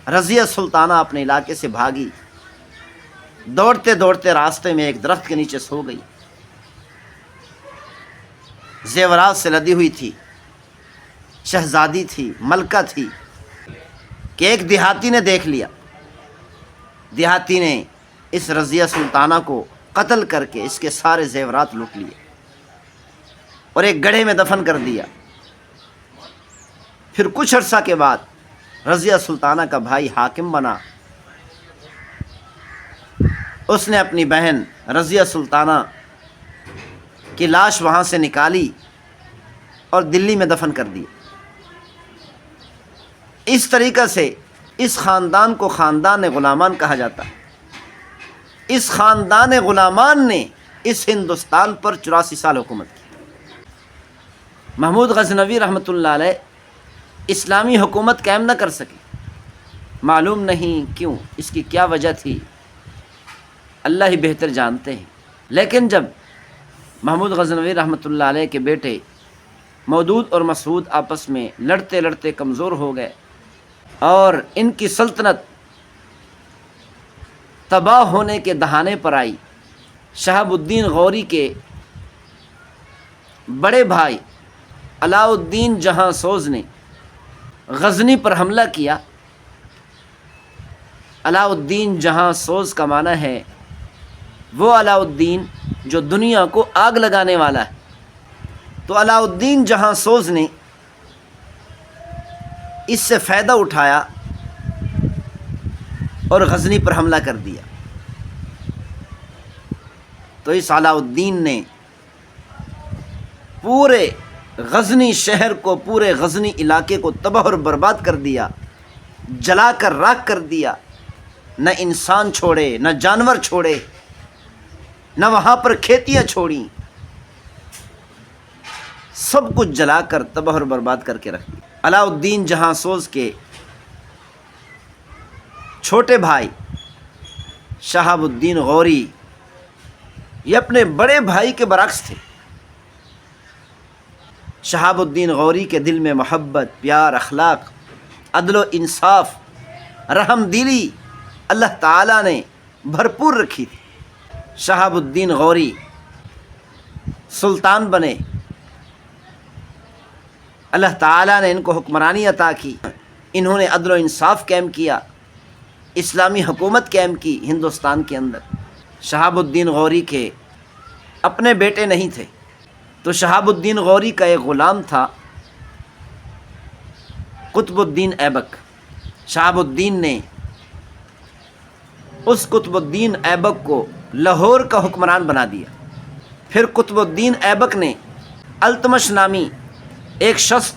رضیہ سلطانہ اپنے علاقے سے بھاگی، دوڑتے دوڑتے راستے میں ایک درخت کے نیچے سو گئی۔ زیورات سے لدی ہوئی تھی، شہزادی تھی، ملکہ تھی، کہ ایک دیہاتی نے دیکھ لیا۔ دیہاتی نے اس رضیہ سلطانہ کو قتل کر کے اس کے سارے زیورات لوٹ لیے اور ایک گڑھے میں دفن کر دیا۔ پھر کچھ عرصہ کے بعد رضیہ سلطانہ کا بھائی حاکم بنا۔ اس نے اپنی بہن رضیہ سلطانہ کی لاش وہاں سے نکالی اور دلی میں دفن کر دی۔ اس طریقہ سے اس خاندان کو خاندان غلامان کہا جاتا ہے۔ اس خاندان غلامان نے اس ہندوستان پر 84 سال حکومت کی۔ محمود غزنوی رحمۃ اللہ علیہ اسلامی حکومت قائم نہ کر سکے، معلوم نہیں کیوں، اس کی کیا وجہ تھی، اللہ ہی بہتر جانتے ہیں۔ لیکن جب محمود غزنوی رحمۃ اللہ علیہ کے بیٹے مودود اور مسعود آپس میں لڑتے لڑتے کمزور ہو گئے اور ان کی سلطنت تباہ ہونے کے دہانے پر آئی، شہاب الدین غوری کے بڑے بھائی علاء الدین جہاں سوز نے غزنی پر حملہ کیا۔ علاء الدین جہاں سوز کا معنی ہے وہ علاء الدین جو دنیا کو آگ لگانے والا ہے۔ تو علاء الدین جہاں سوز نے اس سے فائدہ اٹھایا اور غزنی پر حملہ کر دیا۔ تو اس علاء الدین نے پورے غزنی شہر کو، پورے غزنی علاقے کو تباہ اور برباد کر دیا، جلا کر راکھ کر دیا۔ نہ انسان چھوڑے، نہ جانور چھوڑے، نہ وہاں پر کھیتیاں چھوڑیں، سب کچھ جلا کر تباہ اور برباد کر کے رکھ دیا۔ علاء الدین جہاں سوز کے چھوٹے بھائی شہاب الدین غوری یہ اپنے بڑے بھائی کے برعکس تھے۔ شہاب الدین غوری کے دل میں محبت، پیار، اخلاق، عدل و انصاف، رحم دلی اللہ تعالیٰ نے بھرپور رکھی تھی۔ شہاب الدین غوری سلطان بنے، اللہ تعالیٰ نے ان کو حکمرانی عطا کی، انہوں نے عدل و انصاف قائم کیا، اسلامی حکومت قائم کی ہندوستان کے اندر۔ شہاب الدین غوری کے اپنے بیٹے نہیں تھے، تو شہاب الدین غوری کا ایک غلام تھا قطب الدین ایبک۔ شہاب الدین نے اس قطب الدین ایبک کو لاہور کا حکمران بنا دیا۔ پھر قطب الدین ایبک نے التمش نامی ایک شخص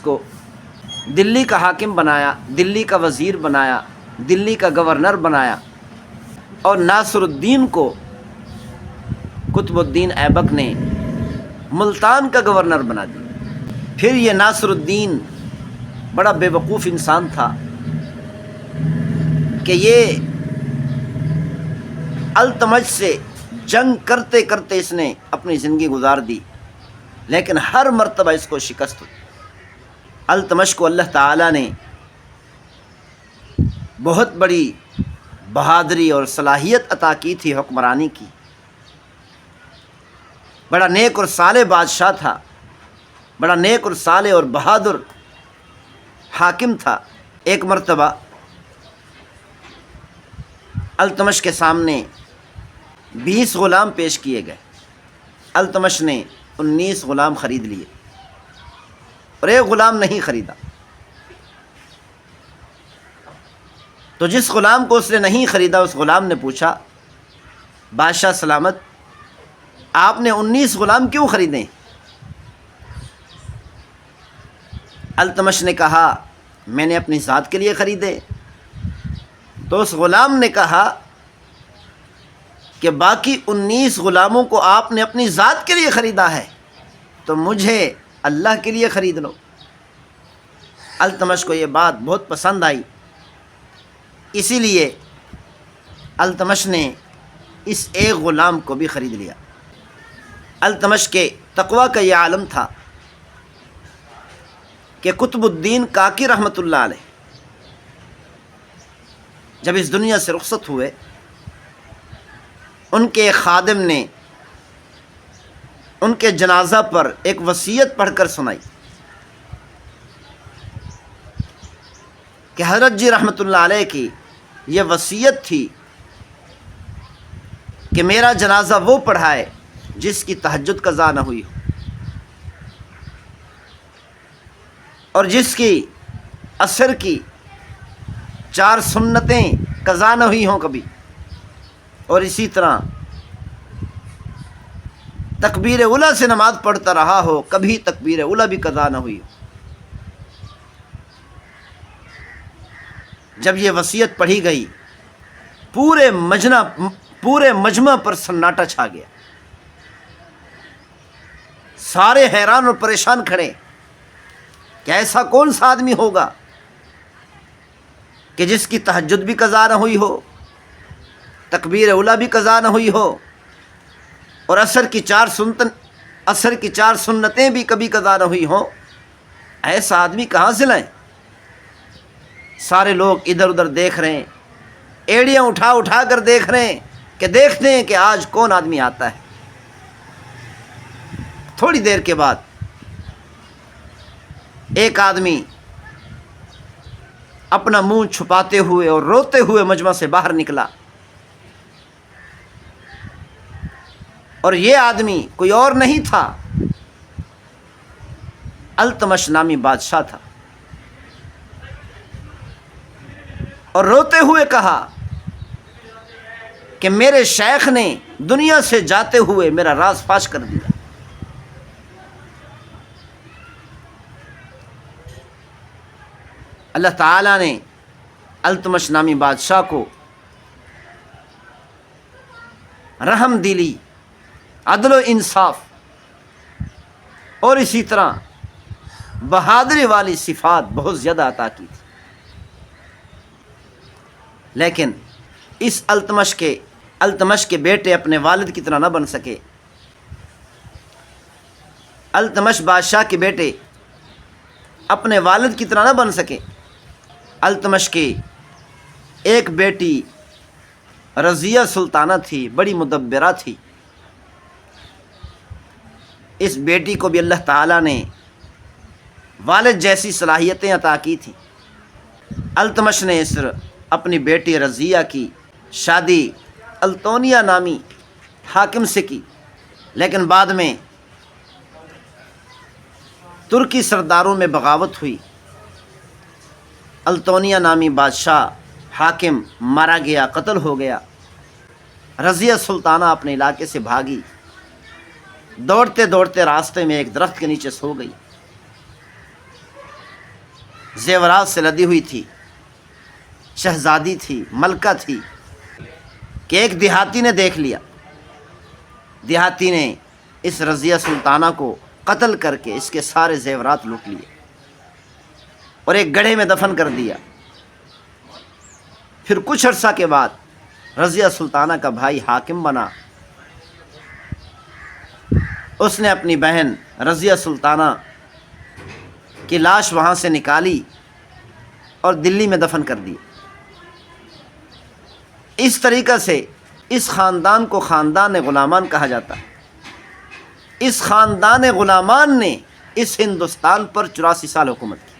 کو دلی کا حاکم بنایا، دلی کا وزیر بنایا، دلی کا گورنر بنایا، اور ناصر الدین کو قطب الدین ایبک نے ملتان کا گورنر بنا دیا۔ پھر یہ ناصر الدین بڑا بے وقوف انسان تھا کہ یہ التمش سے جنگ کرتے کرتے اس نے اپنی زندگی گزار دی، لیکن ہر مرتبہ اس کو شکست ہوئی۔ التمش کو اللہ تعالیٰ نے بہت بڑی بہادری اور صلاحیت عطا کی تھی حکمرانی کی، بڑا نیک اور صالح بادشاہ تھا، بڑا نیک اور صالح اور بہادر حاکم تھا۔ ایک مرتبہ التمش کے سامنے 20 غلام پیش کیے گئے، التمش نے 19 غلام خرید لیے اور ایک غلام نہیں خریدا۔ تو جس غلام کو اس نے نہیں خریدا، اس غلام نے پوچھا، بادشاہ سلامت، آپ نے 19 غلام کیوں خریدے؟ التمش نے کہا، میں نے اپنی ذات کے لیے خریدے۔ تو اس غلام نے کہا کہ باقی 19 غلاموں کو آپ نے اپنی ذات کے لیے خریدا ہے، تو مجھے اللہ کے لیے خرید لو۔ التمش کو یہ بات بہت پسند آئی، اسی لیے التمش نے اس ایک غلام کو بھی خرید لیا۔ التمش کے تقوی کا یہ عالم تھا کہ قطب الدین کاکی رحمۃ اللہ علیہ جب اس دنیا سے رخصت ہوئے ان کے ایک خادم نے ان کے جنازہ پر ایک وصیت پڑھ کر سنائی کہ حضرت جی رحمۃ اللہ علیہ کی یہ وصیت تھی کہ میرا جنازہ وہ پڑھائے جس کی تہجد قضا نہ ہوئی ہو اور جس کی عصر کی 4 سنتیں قضا نہ ہوئی ہوں کبھی، اور اسی طرح تکبیر اولیٰ سے نماز پڑھتا رہا ہو، کبھی تکبیر اولیٰ بھی قضا نہ ہوئی ہو۔ جب یہ وصیت پڑھی گئی پورے مجمع پر سناٹا چھا گیا، سارے حیران اور پریشان کھڑے کہ ایسا کون سا آدمی ہوگا کہ جس کی تہجد بھی قضا نہ ہوئی ہو، تکبیر اولیٰ بھی قضا نہ ہوئی ہو، اور عصر کی 4 سنتیں بھی کبھی قضا نہ ہوئی ہوں۔ ایسا آدمی کہاں سے لائیں؟ سارے لوگ ادھر ادھر دیکھ رہے ہیں، ایڑیاں اٹھا اٹھا کر دیکھ رہے ہیں کہ دیکھتے ہیں کہ آج کون آدمی آتا ہے۔ تھوڑی دیر کے بعد ایک آدمی اپنا منہ چھپاتے ہوئے اور روتے ہوئے مجمع سے باہر نکلا، اور یہ آدمی کوئی اور نہیں تھا، التمش نامی بادشاہ تھا، اور روتے ہوئے کہا کہ میرے شیخ نے دنیا سے جاتے ہوئے میرا راز فاش کر دیا۔ اللہ تعالیٰ نے التمش نامی بادشاہ کو رحم دلی، عدل و انصاف اور اسی طرح بہادری والی صفات بہت زیادہ عطا کی تھی، لیکن اس التمش کے بیٹے اپنے والد کی طرح نہ بن سکے۔ التمش بادشاہ کے بیٹے اپنے والد کی طرح نہ بن سکے۔ التمش کی ایک بیٹی رضیہ سلطانہ تھی، بڑی مدبرہ تھی۔ اس بیٹی کو بھی اللہ تعالیٰ نے والد جیسی صلاحیتیں عطا کی تھیں۔ التمش نے اپنی بیٹی رضیہ کی شادی التونیہ نامی حاکم سے کی، لیکن بعد میں ترکی سرداروں میں بغاوت ہوئی، التونیہ نامی بادشاہ حاکم مارا گیا، قتل ہو گیا۔ رضیہ سلطانہ اپنے علاقے سے بھاگی، دوڑتے دوڑتے راستے میں ایک درخت کے نیچے سو گئی، زیورات سے لدی ہوئی تھی، شہزادی تھی، ملکہ تھی، کہ ایک دیہاتی نے دیکھ لیا۔ دیہاتی نے اس رضیہ سلطانہ کو قتل کر کے اس کے سارے زیورات لوٹ لیے اور ایک گڑھے میں دفن کر دیا۔ پھر کچھ عرصہ کے بعد رضیہ سلطانہ کا بھائی حاکم بنا، اس نے اپنی بہن رضیہ سلطانہ کی لاش وہاں سے نکالی اور دلی میں دفن کر دی۔ اس طریقہ سے اس خاندان کو خاندان غلامان کہا جاتا ہے۔ اس خاندان غلامان نے اس ہندوستان پر 84 سال حکومت کی۔